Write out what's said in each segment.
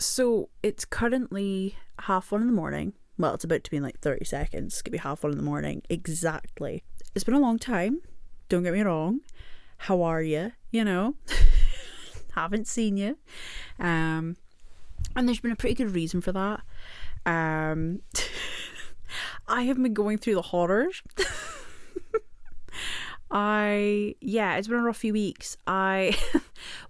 So it's currently 1:30 in the morning. Well, it's about to be in like 30 seconds. It's going to be 1:30 in the morning. Exactly. It's been a long time. Don't get me wrong. How are you? You know? Haven't seen you. And there's been a pretty good reason for that. I have been going through the horrors. It's been a rough few weeks.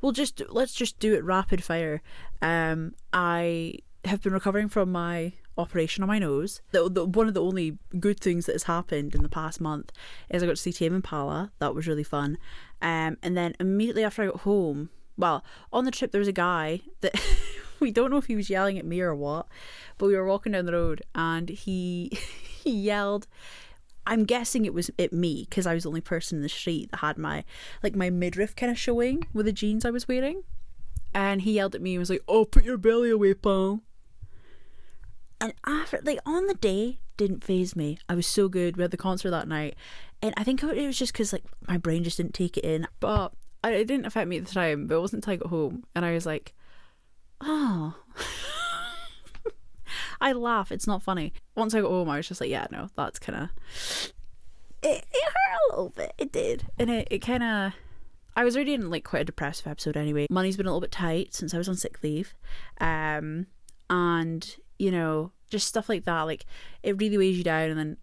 Let's just do it rapid fire. I have been recovering from my operation on my nose. One of the only good things that has happened in the past month is I got to see Tame Impala. That was really fun. And then immediately after I got home, well, on the trip there was a guy that we don't know if he was yelling at me or what, but we were walking down the road and he yelled. I'm guessing it was at me because I was the only person in the street that had my midriff kind of showing with the jeans I was wearing. And he yelled at me and was like, "Oh, put your belly away, pal." And after, on the day, didn't faze me. I was so good. We had the concert that night. And I think it was just because, my brain just didn't take it in. But it didn't affect me at the time. But it wasn't until I got home. And I was like, oh. I laugh. It's not funny. Once I got home, I was just like, yeah, no, that's kind of... It hurt a little bit. It did. And it kind of... I was already in, quite a depressive episode anyway. Money's been a little bit tight since I was on sick leave. And... just stuff like that, it really weighs you down. And then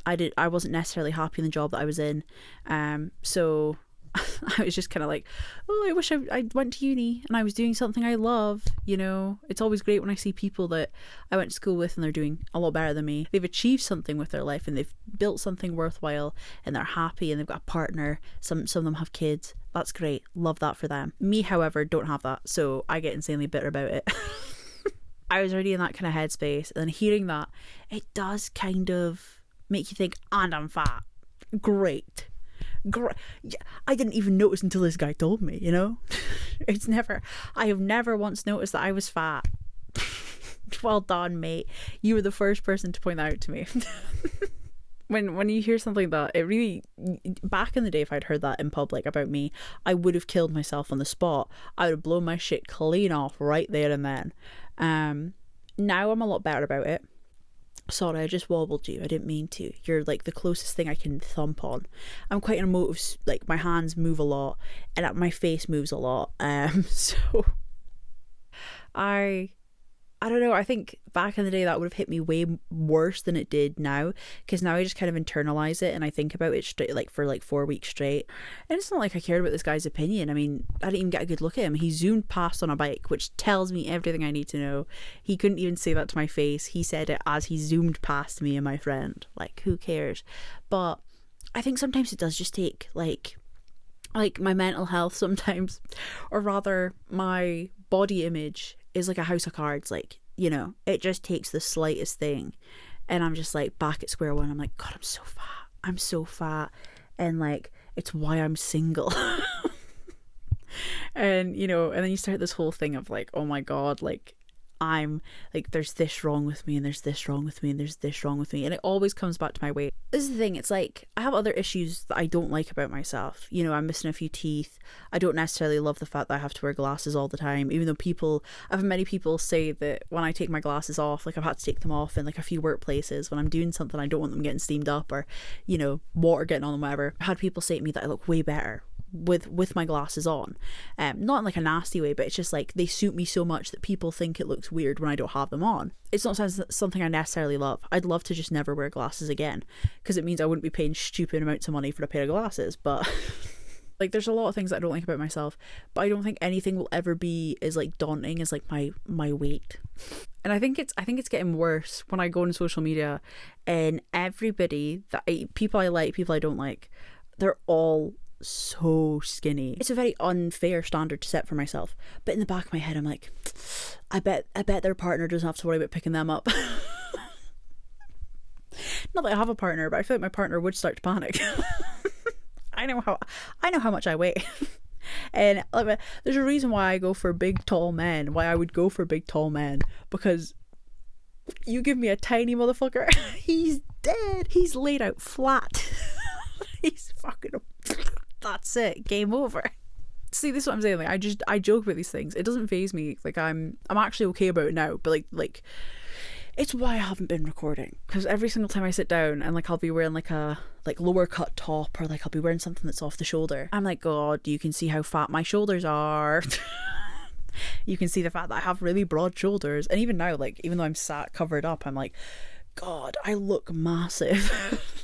I wasn't necessarily happy in the job that I was in, so I was just kind of I wish I went to uni and I was doing something I love. It's always great when I see people that I went to school with and they're doing a lot better than me. They've achieved something with their life and they've built something worthwhile and they're happy and they've got a partner. Some of them have kids. That's great. Love that for them. Me, however, don't have that, so I get insanely bitter about it. I was already in that kind of headspace, and then hearing that, it does kind of make you think, and I'm fat. Great. Yeah, I didn't even notice until this guy told me, I have never once noticed that I was fat. Well done, mate. You were the first person to point that out to me. When you hear something like that, it really, back in the day, if I'd heard that in public about me, I would have killed myself on the spot. I would have blown my shit clean off right there and then. Now I'm a lot better about it. Sorry, I just wobbled you. I didn't mean to. You're the closest thing I can thump on. I'm quite an emotive, my hands move a lot and my face moves a lot. So I don't know, I think back in the day that would have hit me way worse than it did now, because now I just kind of internalize it and I think about it straight, for 4 weeks straight. And it's not like I cared about this guy's opinion. I mean, I didn't even get a good look at him. He zoomed past on a bike, which tells me everything I need to know. He couldn't even say that to my face. He said it as he zoomed past me and my friend. Who cares? But I think sometimes it does just take my mental health sometimes, or rather my body image is like a house of cards. It just takes the slightest thing and I'm just back at square one. I'm like, God, I'm so fat and it's why I'm single. And and then you start this whole thing of oh my God, I'm there's this wrong with me and there's this wrong with me and there's this wrong with me, and it always comes back to my weight. This is the thing, it's I have other issues that I don't like about myself. I'm missing a few teeth. I don't necessarily love the fact that I have to wear glasses all the time, even though I've had many people say that when I take my glasses off, I've had to take them off in a few workplaces when I'm doing something I don't want them getting steamed up or water getting on them, whatever. I've had people say to me that I look way better with my glasses on, not in a nasty way, but it's just they suit me so much that people think it looks weird when I don't have them on. It's not something I necessarily love. I'd love to just never wear glasses again, because it means I wouldn't be paying stupid amounts of money for a pair of glasses. But there's a lot of things that I don't like about myself, but I don't think anything will ever be as daunting as my weight. And I think it's getting worse when I go on social media and everybody people I like, people I don't like, they're all so skinny. It's a very unfair standard to set for myself, but in the back of my head I'm like, I bet their partner doesn't have to worry about picking them up. Not that I have a partner, but I feel like my partner would start to panic. I know how much I weigh. And there's a reason why I go for big tall men, why I would go for big tall men, because you give me a tiny motherfucker, he's dead. He's laid out flat. He's fucking, that's it, game over. See, this is what I'm saying. Like, I joke about these things. It doesn't faze me. Like, I'm actually okay about it now. But like, it's why I haven't been recording, because every single time I sit down and like I'll be wearing like a like lower cut top, or like I'll be wearing something that's off the shoulder, I'm like, God, you can see how fat my shoulders are. You can see the fact that I have really broad shoulders. And even now, like, even though I'm sat covered up, I'm like, God, I look massive.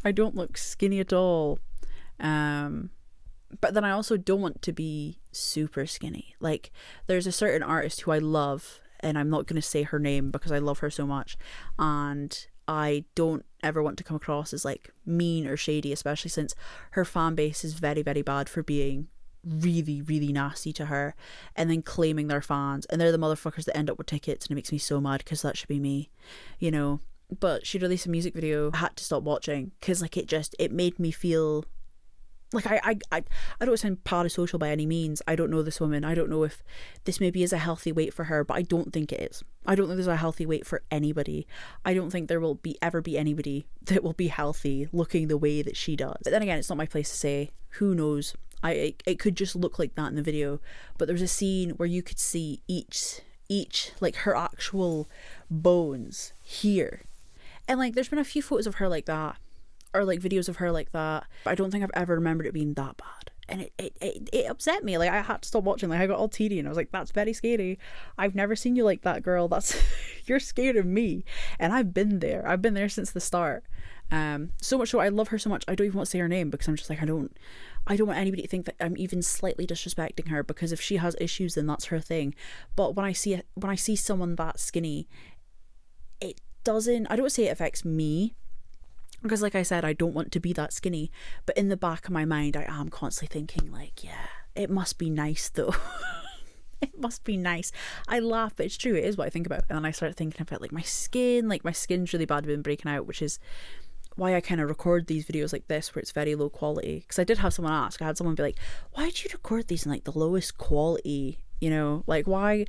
I don't look skinny at all. But then I also don't want to be super skinny. Like, there's a certain artist who I love, and I'm not going to say her name because I love her so much, and I don't ever want to come across as like mean or shady, especially since her fan base is very, very bad for being really, really nasty to her and then claiming they're fans, and they're the motherfuckers that end up with tickets, and it makes me so mad because that should be me, you know. But she released a music video I had to stop watching because like it made me feel like I don't sound parasocial by any means. I don't know this woman. I don't know if this maybe is a healthy weight for her, but I don't think it is. I don't think there's a healthy weight for anybody. I don't think there will ever be anybody that will be healthy looking the way that she does. But then again, it's not my place to say. Who knows? It could just look like that in the video. But there's a scene where you could see each like her actual bones here. And like there's been a few photos of her like that, or like videos of her like that. I don't think I've ever remembered it being that bad, and it upset me. Like, I had to stop watching. Like, I got all teary and I was like, that's very scary. I've never seen you like that, girl. That's you're scared of me. And I've been there since the start. So much so I love her so much I don't even want to say her name, because I'm just like, I don't want anybody to think that I'm even slightly disrespecting her, because if she has issues then that's her thing. But when I see someone that skinny, I don't want to say it affects me, because like I said, I don't want to be that skinny, but in the back of my mind I am constantly thinking like, yeah, it must be nice though. It must be nice. I laugh, but it's true, it is what I think about. And then I start thinking about like my skin's really bad, been breaking out, which is why I kind of record these videos like this where it's very low quality. Because I did have someone ask, I had someone be like, why do you record these in like the lowest quality, you know, like why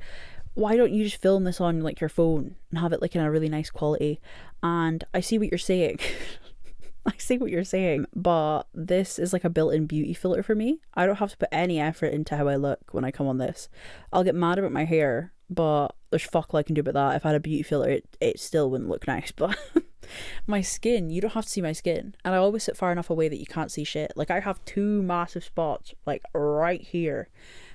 don't you just film this on like your phone and have it like in a really nice quality? And I see what you're saying. I see what you're saying, but this is like a built-in beauty filter for me. I don't have to put any effort into how I look when I come on this. I'll get mad about my hair, but there's fuck all I can do about that. If I had a beauty filter, it still wouldn't look nice. But my skin, you don't have to see my skin. And I always sit far enough away that you can't see shit. Like, I have 2 massive spots like right here.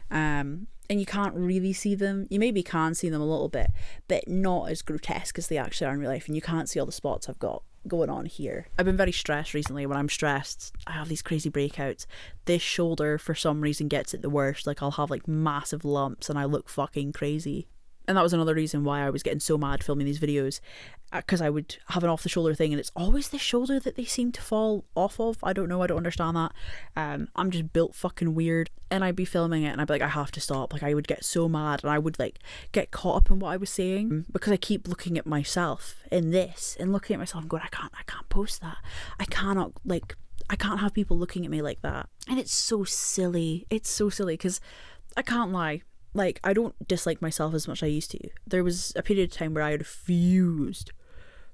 And you can't really see them. You maybe can see them a little bit, but not as grotesque as they actually are in real life. And you can't see all the spots I've got going on here. I've been very stressed recently. When I'm stressed, I have these crazy breakouts. This shoulder for some reason gets it the worst. Like, I'll have like massive lumps and I look fucking crazy. And that was another reason why I was getting so mad filming these videos, because I would have an off the shoulder thing and it's always the shoulder that they seem to fall off of. I don't know, I don't understand that. I'm just built fucking weird. And I'd be filming it and I'd be like, I have to stop. Like, I would get so mad and I would like get caught up in what I was saying, because I keep looking at myself in this and looking at myself and going, I can't post that. I can't have people looking at me like that. And it's so silly. It's so silly, because I can't lie. Like, I don't dislike myself as much as I used to. There was a period of time where I refused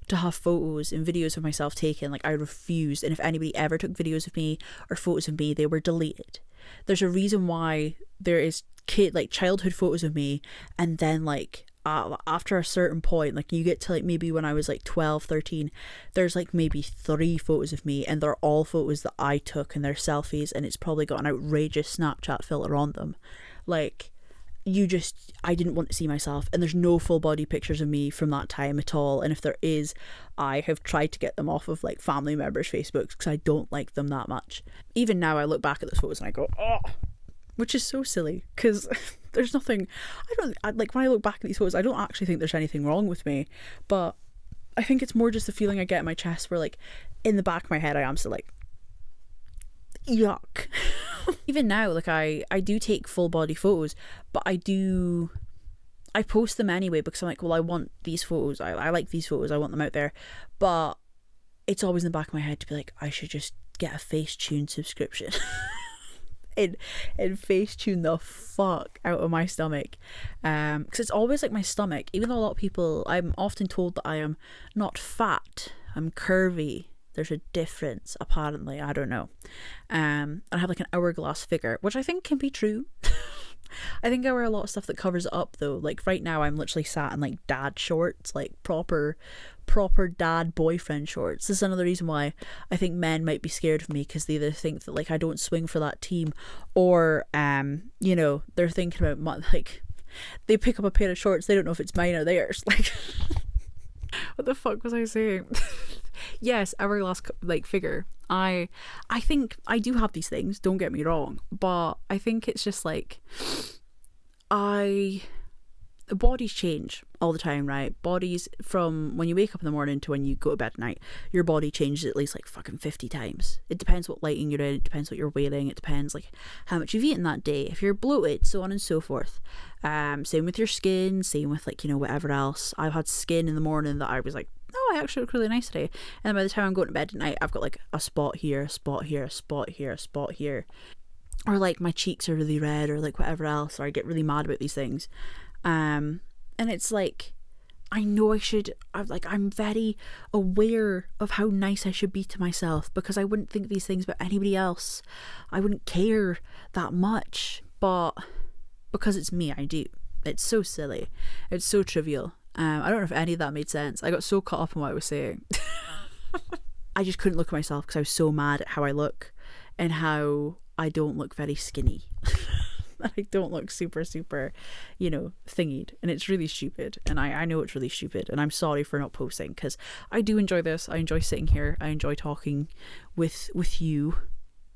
to have photos and videos of myself taken. Like, I refused. And if anybody ever took videos of me or photos of me, they were deleted. There's a reason why there is childhood photos of me, and then like after a certain point, like you get to like maybe when I was like 12, 13, there's like maybe 3 photos of me, and they're all photos that I took and they're selfies, and it's probably got an outrageous Snapchat filter on them. Like, I didn't want to see myself, and there's no full body pictures of me from that time at all. And if there is, I have tried to get them off of like family members' Facebooks, because I don't like them that much. Even now I look back at those photos and I go, oh, which is so silly, because there's nothing, like when I look back at these photos, I don't actually think there's anything wrong with me, but I think it's more just the feeling I get in my chest where like in the back of my head I am still like, yuck. Even now, like I do take full body photos, but I post them anyway, because I'm like, well, I want these photos, I like these photos, I want them out there. But it's always in the back of my head to be like, I should just get a Facetune subscription and Facetune the fuck out of my stomach, because it's always like my stomach. Even though a lot of people, I'm often told that I am not fat, I'm curvy, There's a difference, apparently. I don't know. And I have like an hourglass figure, which I think can be true. I think I wear a lot of stuff that covers it up though. Like right now I'm literally sat in like dad shorts, like proper dad boyfriend shorts. This is another reason why I think men might be scared of me, because they either think that like I don't swing for that team, or you know, they're thinking about like they pick up a pair of shorts, they don't know if it's mine or theirs. Like what the fuck was I saying? Yes, hourglass like figure. I think I do have these things, don't get me wrong, but I think it's just like bodies change all the time, right? Bodies, from when you wake up in the morning to when you go to bed at night, your body changes at least like fucking 50 times. It depends what lighting you're in, it depends what you're wearing, it depends like how much you've eaten that day, if you're bloated, so on and so forth. Same with your skin, same with like, you know, whatever else. I've had skin in the morning that I was like, oh, I actually look really nice today, and then by the time I'm going to bed at night, I've got like a spot here, a spot here, a spot here, a spot here, or like my cheeks are really red, or like whatever else, or I get really mad about these things. And it's like, I know I'm very aware of how nice I should be to myself, because I wouldn't think these things about anybody else. I wouldn't care that much, but because it's me, I do. It's so silly. It's so trivial. I don't know if any of that made sense. I got so caught up in what I was saying. I just couldn't look at myself because I was so mad at how I look and how I don't look very skinny. I don't look super, you know, thingied, and it's really stupid, and I know it's really stupid, and I'm sorry for not posting, because I do enjoy this. I enjoy sitting here. I enjoy talking with you,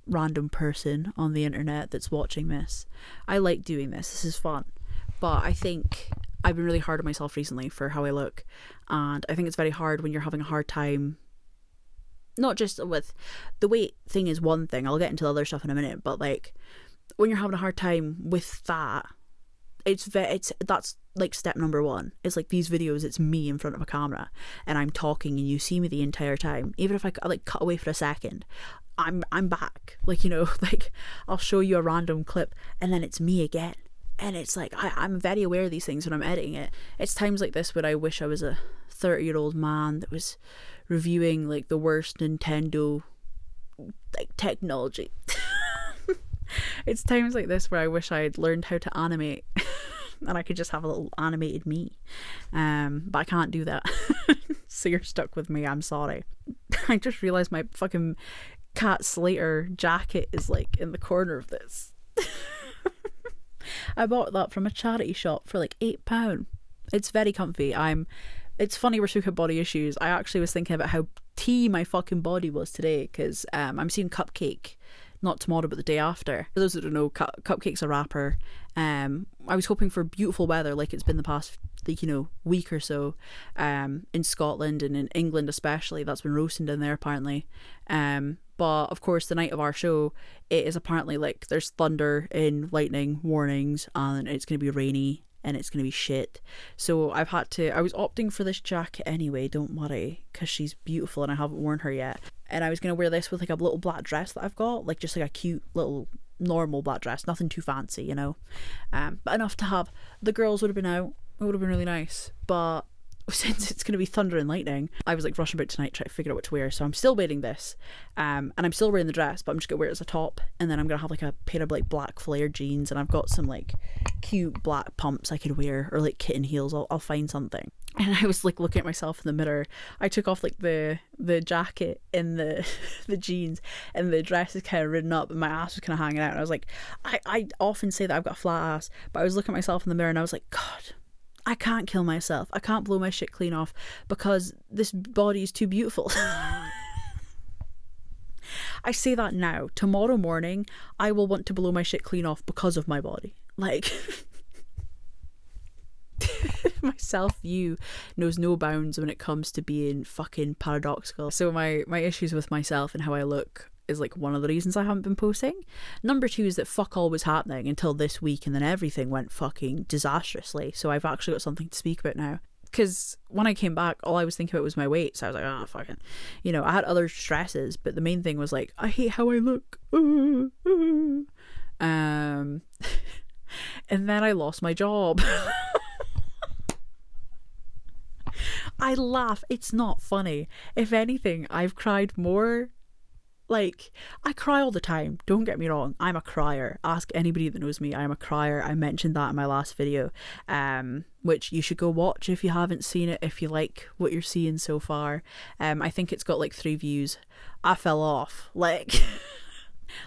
random person on the internet that's watching this. I like doing this. This is fun. But I think I've been really hard on myself recently for how I look, and I think it's very hard when you're having a hard time, not just with the weight thing is one thing, I'll get into the other stuff in a minute, but like when you're having a hard time with that, that's like step number one. It's like these videos, it's me in front of a camera and I'm talking and you see me the entire time. Even if I like cut away for a second, I'm back, like, you know, like I'll show you a random clip and then it's me again. And it's like, I'm very aware of these things when I'm editing it. It's times like this where I wish I was a 30-year-old man that was reviewing like the worst Nintendo like technology. It's times like this where I wish I'd learned how to animate and I could just have a little animated me. But I can't do that. So you're stuck with me, I'm sorry. I just realised my fucking Cat Slater jacket is like in the corner of this. I bought that from a charity shop for like £8. It's very comfy. It's funny we're speaking about body issues. I actually was thinking about how tea my fucking body was today, because I'm seeing Cupcake not tomorrow but the day after. For those that don't know, Cupcake's a rapper. I was hoping for beautiful weather like it's been the past, like, you know, week or so, in Scotland and in England especially. That's been roasting down there apparently. But of course the night of our show, it is apparently like there's thunder and lightning warnings and it's going to be rainy and it's going to be shit. So I was opting for this jacket anyway, don't worry, because she's beautiful and I haven't worn her yet. And I was going to wear this with like a little black dress that I've got, like just like a cute little normal black dress, nothing too fancy, you know, but enough to have the girls would have been out. It would have been really nice, but since it's going to be thunder and lightning, I was like rushing about tonight trying to figure out what to wear. So I'm still wearing this, and I'm still wearing the dress, but I'm just going to wear it as a top, and then I'm going to have like a pair of like black flared jeans, and I've got some like cute black pumps I could wear, or like kitten heels. I'll find something. And I was like looking at myself in the mirror. I took off like the jacket and the jeans, and the dress is kind of ridden up and my ass was kind of hanging out, and I was like, I often say that I've got a flat ass, but I was looking at myself in the mirror and I was like, God, I can't kill myself. I can't blow my shit clean off because this body is too beautiful. I say that now. Tomorrow morning, I will want to blow my shit clean off because of my body. Like, my self-view knows no bounds when it comes to being fucking paradoxical. So my issues with myself and how I look is like one of the reasons I haven't been posting. Number two is that fuck all was happening until this week, and then everything went fucking disastrously. So I've actually got something to speak about now. Because when I came back, all I was thinking about was my weight. So I was like, oh, fucking, you know, I had other stresses, but the main thing was like, I hate how I look. And then I lost my job. I laugh. It's not funny. If anything, I've cried more. Like, I cry all the time. Don't get me wrong. I'm a crier. Ask anybody that knows me. I'm a crier. I mentioned that in my last video, which you should go watch if you haven't seen it, if you like what you're seeing so far. I think it's got like 3 views. I fell off. Like,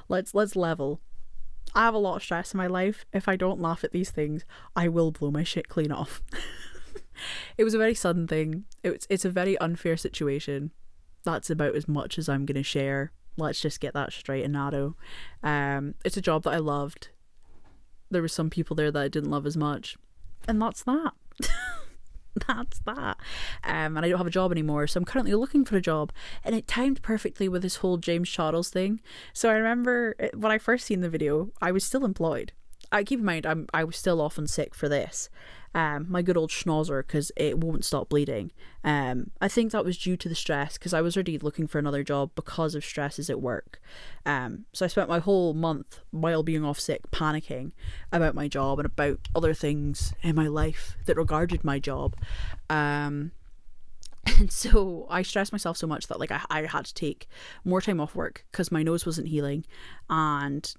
let's level. I have a lot of stress in my life. If I don't laugh at these things, I will blow my shit clean off. It was a very sudden thing. It's a very unfair situation. That's about as much as I'm going to share. Let's just get that straight and narrow. It's a job that I loved. There were some people there that I didn't love as much. And that's that. That's that. And I don't have a job anymore, so I'm currently looking for a job. And it timed perfectly with this whole James Charles thing. So I remember when I first seen the video, I was still employed. I keep in mind, I was still often sick for this. My good old schnauzer, because it won't stop bleeding. I think that was due to the stress, because I was already looking for another job because of stresses at work. So I spent my whole month while being off sick panicking about my job and about other things in my life that regarded my job. And so I stressed myself so much that like I had to take more time off work because my nose wasn't healing. And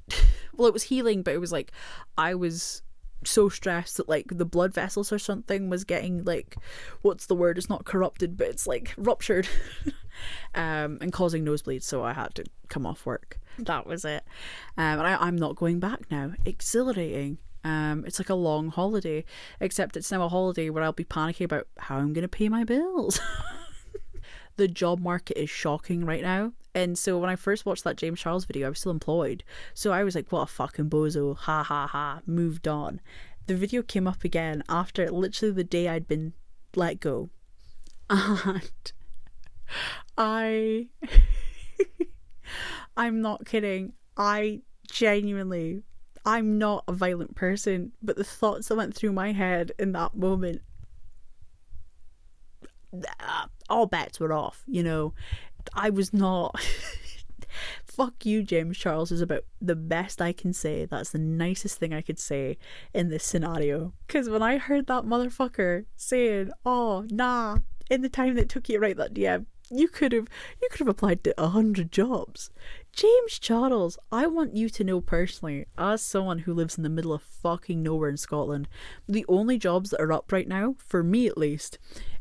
well, it was healing, but it was like I was so stressed that like the blood vessels or something was getting like, what's the word, it's not corrupted, but it's like ruptured, and causing nosebleeds, so I had to come off work. That was it. And I'm not going back now. Exhilarating. It's like a long holiday, except it's now a holiday where I'll be panicking about how I'm going to pay my bills. The job market is shocking right now. And so when I first watched that James Charles video, I was still employed. So I was like, what a fucking bozo. Ha ha ha. Moved on. The video came up again after literally the day I'd been let go. And I'm not kidding. I'm not a violent person, but the thoughts that went through my head in that moment, all bets were off, you know. I was not. Fuck you, James Charles, is about the best I can say. That's the nicest thing I could say in this scenario. Because when I heard that motherfucker saying, oh, nah, in the time that took you to write that DM, you could have applied to 100 jobs. James Charles, I want you to know personally, as someone who lives in the middle of fucking nowhere in Scotland, the only jobs that are up right now, for me at least,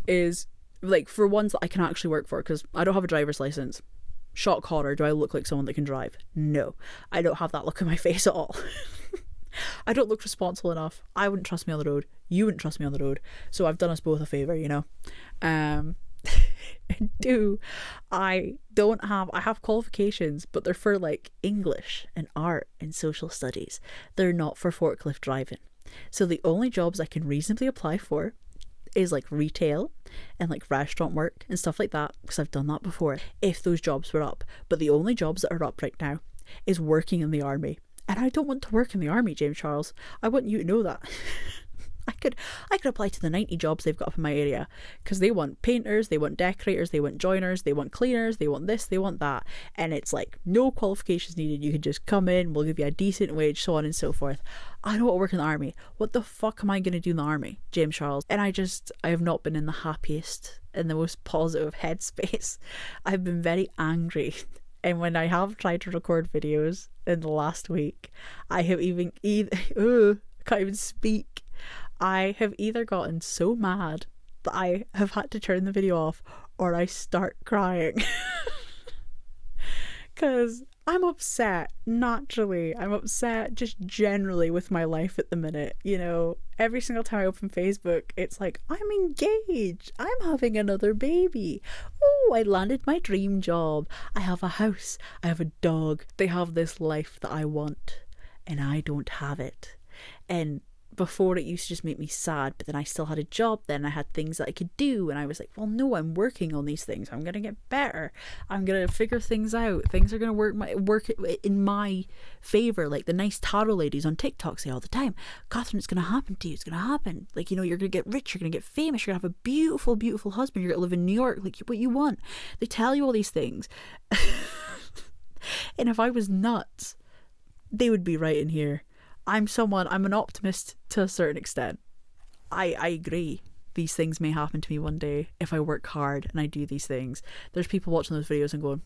is like for ones that I can actually work for, because I don't have a driver's license. Shock horror, do I look like someone that can drive? No, I don't have that look on my face at all. I don't look responsible enough. I wouldn't trust me on the road. You wouldn't trust me on the road. So I've done us both a favour, you know. And I have qualifications, but they're for like English and art and social studies. They're not for forklift driving. So the only jobs I can reasonably apply for is like retail and like restaurant work and stuff like that, because I've done that before if those jobs were up. But the only jobs that are up right now is working in the army, and I don't want to work in the army, James Charles. I want you to know that. I could apply to the 90 jobs they've got up in my area, because they want painters, they want decorators, they want joiners, they want cleaners, they want this, they want that, and it's like no qualifications needed. You can just come in, we'll give you a decent wage, so on and so forth. I don't want to work in the army. What the fuck am I going to do in the army, James Charles? And I have not been in the happiest and the most positive headspace. I've been very angry. And when I have tried to record videos in the last week, I have I can't even speak. I have either gotten so mad that I have had to turn the video off, or I start crying. Because I'm upset, naturally. I'm upset just generally with my life at the minute. You know, every single time I open Facebook, it's like, I'm engaged. I'm having another baby. Oh, I landed my dream job. I have a house. I have a dog. They have this life that I want, and I don't have it. And before, it used to just make me sad, but then I still had a job then, I had things that I could do, and I was like, well, no, I'm working on these things. I'm gonna get better. I'm gonna figure things out. Things are gonna work in my favor. Like the nice tarot ladies on TikTok say all the time, Catherine, it's gonna happen to you. It's gonna happen. Like, you know, you're gonna get rich. You're gonna get famous. You're gonna have a beautiful, beautiful husband. You're gonna live in New York, like what you want. They tell you all these things. And if I was nuts, they would be right in here. I'm an optimist to a certain extent. I agree. these things may happen to me one day if I work hard and I do these things. There's people watching those videos and going,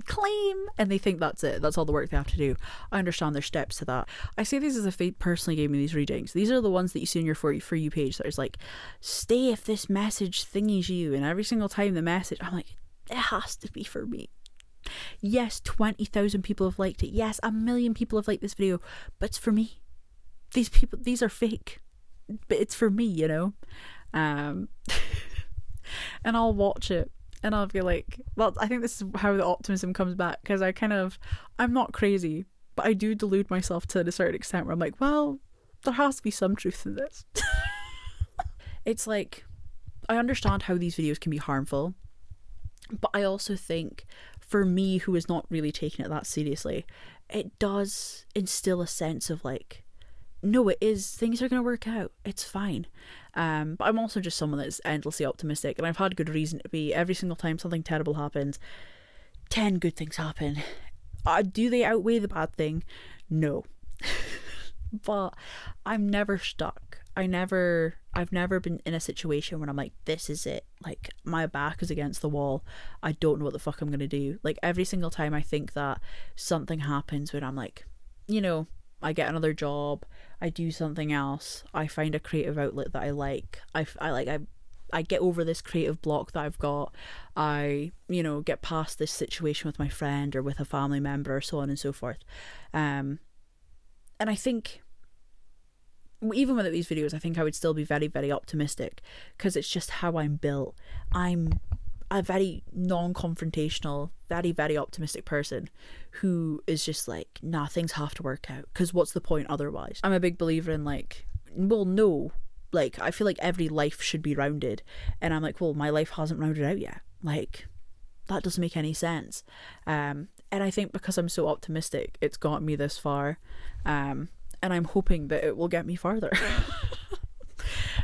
claim, and they think that's it, that's all the work they have to do. I understand there's steps to that. I say these as if they personally gave me these readings. These are the ones that you see on your For You page that is like, stay if this message thingies you, and every single time the message, I'm like, it has to be for me. Yes, 20,000 people have liked it. Yes, 1 million people have liked this video, but it's for me. These people, these are fake, but it's for me, you know. And I'll watch it and I'll be like, well, I think this is how the optimism comes back, because I'm not crazy, but I do delude myself to a certain extent where I'm like, well, there has to be some truth in this. It's like, I understand how these videos can be harmful, but I also think for me, who is not really taking it that seriously, it does instill a sense of like, no, it is, things are going to work out, it's fine. But I'm also just someone that's endlessly optimistic, and I've had good reason to be. Every single time something terrible happens, 10 good things happen. Do they outweigh the bad thing? No. But I'm never stuck. I've never been in a situation where I'm like, this is it, like my back is against the wall, I don't know what the fuck I'm gonna do. Like every single time I think that something happens when I'm like, you know, I get another job, I do something else, I find a creative outlet that I like, I get over this creative block that I've got, I, you know, get past this situation with my friend or with a family member or so on and so forth. And I think even without these videos, I think I would still be very, very optimistic, because it's just how I'm built. I'm a very non-confrontational, very, very optimistic person who is just like, nah, things have to work out, because what's the point otherwise? I'm a big believer in like, well, no, like I feel like every life should be rounded, and I'm like, well, my life hasn't rounded out yet, like that doesn't make any sense. And I think because I'm so optimistic, it's got me this far, and I'm hoping that it will get me farther.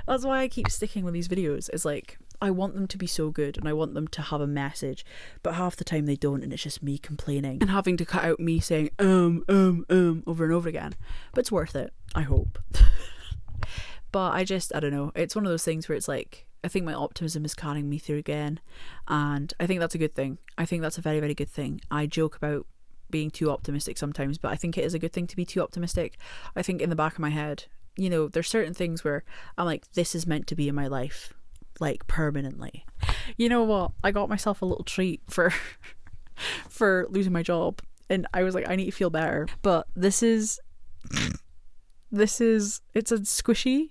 That's why I keep sticking with these videos. It's like, I want them to be so good and I want them to have a message, but half the time they don't, and it's just me complaining and having to cut out me saying over and over again. But it's worth it, I hope. But I don't know, it's one of those things where it's like, I think my optimism is carrying me through again, and I think that's a good thing. I think that's a very, very good thing. I joke about being too optimistic sometimes, but I think it is a good thing to be too optimistic. I think in the back of my head, you know, there's certain things where I'm like, this is meant to be in my life, like permanently. You know what, I got myself a little treat for losing my job, and I was like, I need to feel better. But it's a squishy.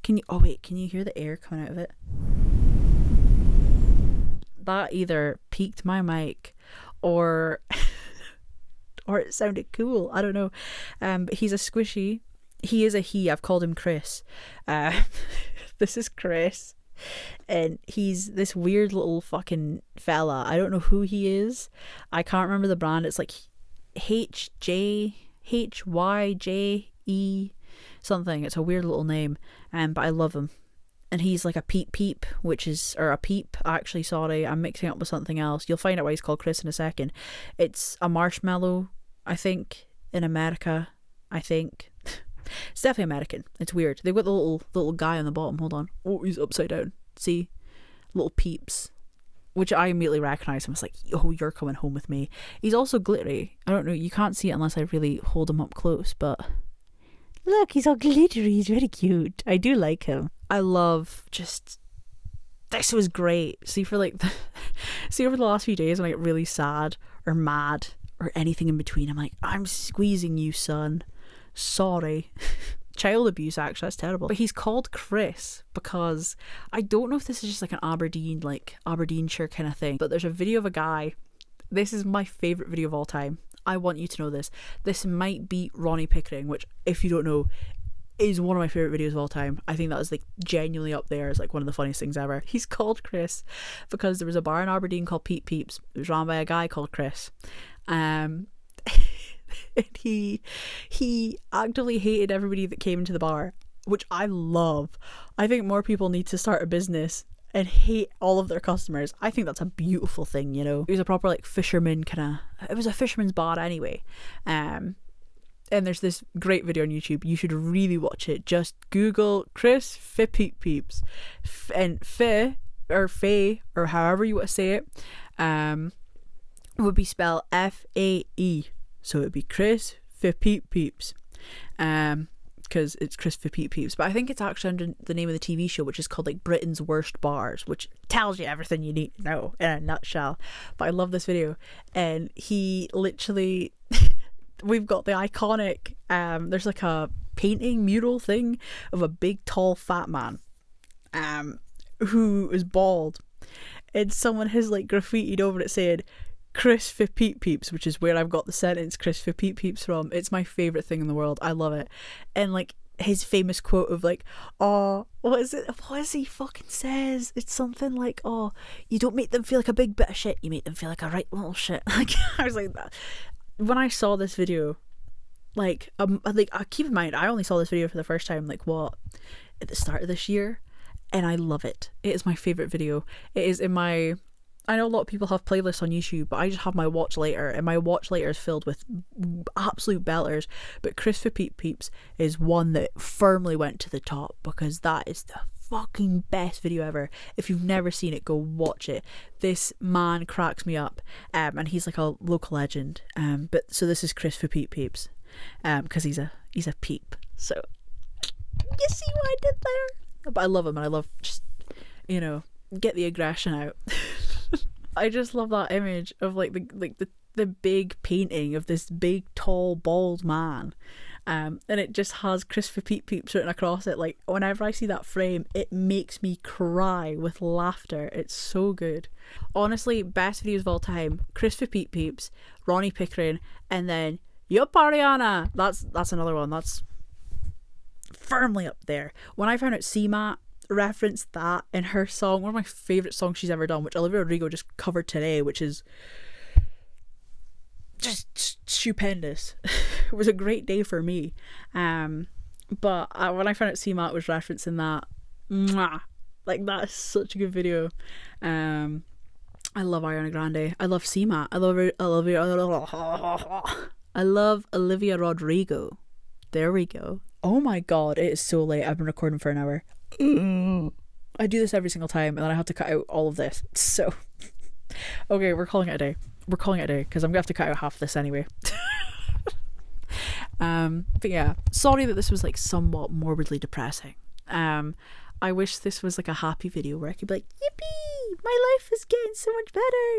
Can you hear the air coming out of it? That either peaked my mic or it sounded cool, I don't know. But he's a squishy. He is a he. I've called him Chris. This is Chris, and he's this weird little fucking fella. I don't know who he is. I can't remember the brand. It's like HYJE something. It's a weird little name, but I love him. And he's like a peep, or a peep, actually, sorry, I'm mixing up with something else. You'll find out why he's called Chris in a second. It's a marshmallow, I think, in America, I think. It's definitely American. It's weird. They've got the little guy on the bottom. Hold on. Oh, he's upside down. See? Little peeps. Which I immediately recognise him. It's like, oh, you're coming home with me. He's also glittery. I don't know, you can't see it unless I really hold him up close, but look, he's all glittery. He's very cute. I do like him. I love this was great. See, over the last few days when I get really sad or mad or anything in between, I'm like, I'm squeezing you, son. Sorry. Child abuse, actually, that's terrible. But he's called Chris because I don't know if this is just like an Aberdeenshire kind of thing, but there's a video of a guy. This is my favourite video of all time. I want you to know this. This might be Ronnie Pickering, which, if you don't know, is one of my favourite videos of all time. I think that is like genuinely up there as like one of the funniest things ever. He's called Chris because there was a bar in Aberdeen called Peep Peeps. It was run by a guy called Chris. And he actively hated everybody that came into the bar, which I love. I think more people need to start a business and hate all of their customers. I think that's a beautiful thing, you know. It was a proper like fisherman it was a fisherman's bar anyway. And And there's this great video on YouTube. You should really watch it. Just Google Chris Fipeep Peeps. And Fe, or Faye, or however you want to say it, would be spelled F-A-E. So it would be Chris Fipeep Peeps. Because it's Chris Fipeep Peeps. But I think it's actually under the name of the TV show, which is called like Britain's Worst Bars, which tells you everything you need to know in a nutshell. But I love this video. And he literally... We've got the iconic, there's like a painting mural thing of a big, tall, fat man who is bald. And someone has like graffitied over it saying, Chris Fipeep Peeps, which is where I've got the sentence Chris Fipeep Peeps from. It's my favourite thing in the world. I love it. And like his famous quote of like, oh, what is he fucking says? It's something like, oh, you don't make them feel like a big bit of shit, you make them feel like a right little shit. Like, I was like that. When I saw this video, like keep in mind, I only saw this video for the first time, like what, at the start of this year, and I love it. It is my favourite video. It is in my, I know a lot of people have playlists on YouTube, but I just have my watch later, and my watch later is filled with absolute belters, but Chris Fipeep Peeps is one that firmly went to the top, because that is the fucking best video ever. If you've never seen it, go watch it. This man cracks me up, and he's like a local legend. But so this is Chris Fipeep Peeps, because he's a peep. So you see what I did there? But I love him, and I love just, you know, get the aggression out. I just love that image of like the big painting of this big tall bald man. And it just has Chris Fipeep Peeps written across it. Like, whenever I see that frame, it makes me cry with laughter. It's so good. Honestly, best videos of all time: Chris Fipeep Peeps, Ronnie Pickering, and then Yup Ariana. That's another one. That's firmly up there. When I found out CMAT referenced that in her song, one of my favourite songs she's ever done, which Olivia Rodrigo just covered today, which is just stupendous. It was a great day for me. But when I found out CMAT was referencing that, like, that is such a good video. I love Ariana Grande. I love CMAT. I love Olivia Rodrigo. There we go. Oh my god, it is so late. I've been recording for an hour. I do this every single time, and then I have to cut out all of this. So, okay, we're calling it a day. We're calling it a day, because I'm gonna have to cut out half this anyway. But yeah, sorry that this was like somewhat morbidly depressing. I wish this was like a happy video where I could be like, yippee, my life is getting so much better,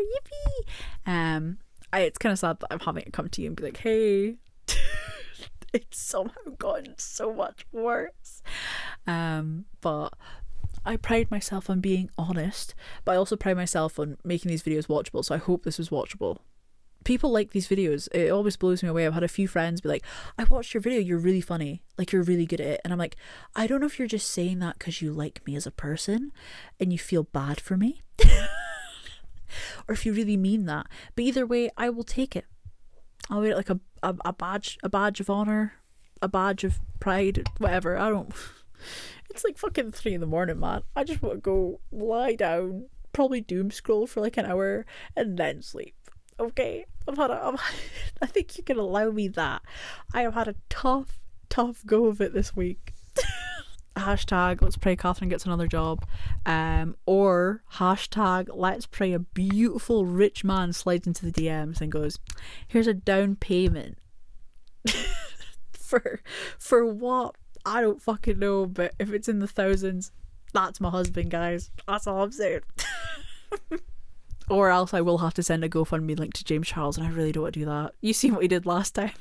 yippee. It's kind of sad that I'm having it come to you and be like, hey, it's somehow gotten so much worse. But I pride myself on being honest, but I also pride myself on making these videos watchable, so I hope this was watchable. People like these videos. It always blows me away. I've had a few friends be like, I watched your video, you're really funny, like you're really good at it. And I'm like, I don't know if you're just saying that because you like me as a person and you feel bad for me, or if you really mean that. But either way, I will take it. I'll wear it like a badge of honor, a badge of pride, whatever. I don't. It's like fucking 3 a.m, man. I just want to go lie down, probably doom scroll for like an hour, and then sleep. Okay, I think you can allow me that. I have had a tough go of it this week. Hashtag let's pray Catherine gets another job, or hashtag let's pray a beautiful rich man slides into the DMs and goes, here's a down payment. for what? I don't fucking know, but if it's in the thousands, that's my husband, guys. That's all I'm saying. Or else I will have to send a GoFundMe link to James Charles, and I really don't want to do that. You seen what he did last time.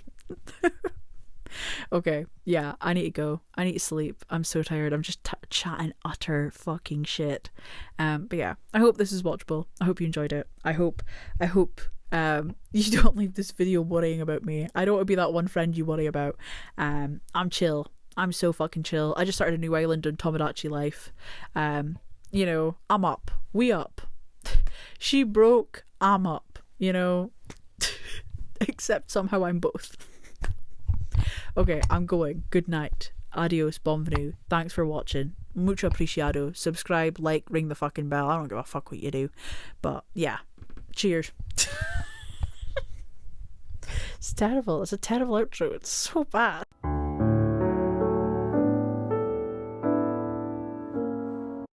Okay, yeah, I need to go. I need to sleep. I'm so tired. I'm just chatting utter fucking shit. But yeah, I hope this is watchable. I hope you enjoyed it. I hope you don't leave this video worrying about me. I don't want to be that one friend you worry about. I'm chill. I'm so fucking chill. I just started a new island on Tomodachi Life. You know, I'm up. We up. She broke, I'm up, you know. Except somehow I'm both. Okay, I'm going. Good night. Adios, bonvenue. Thanks for watching. Mucho apreciado. Subscribe, like, ring the fucking bell. I don't give a fuck what you do. But yeah, cheers. It's terrible. It's a terrible outro. It's so bad.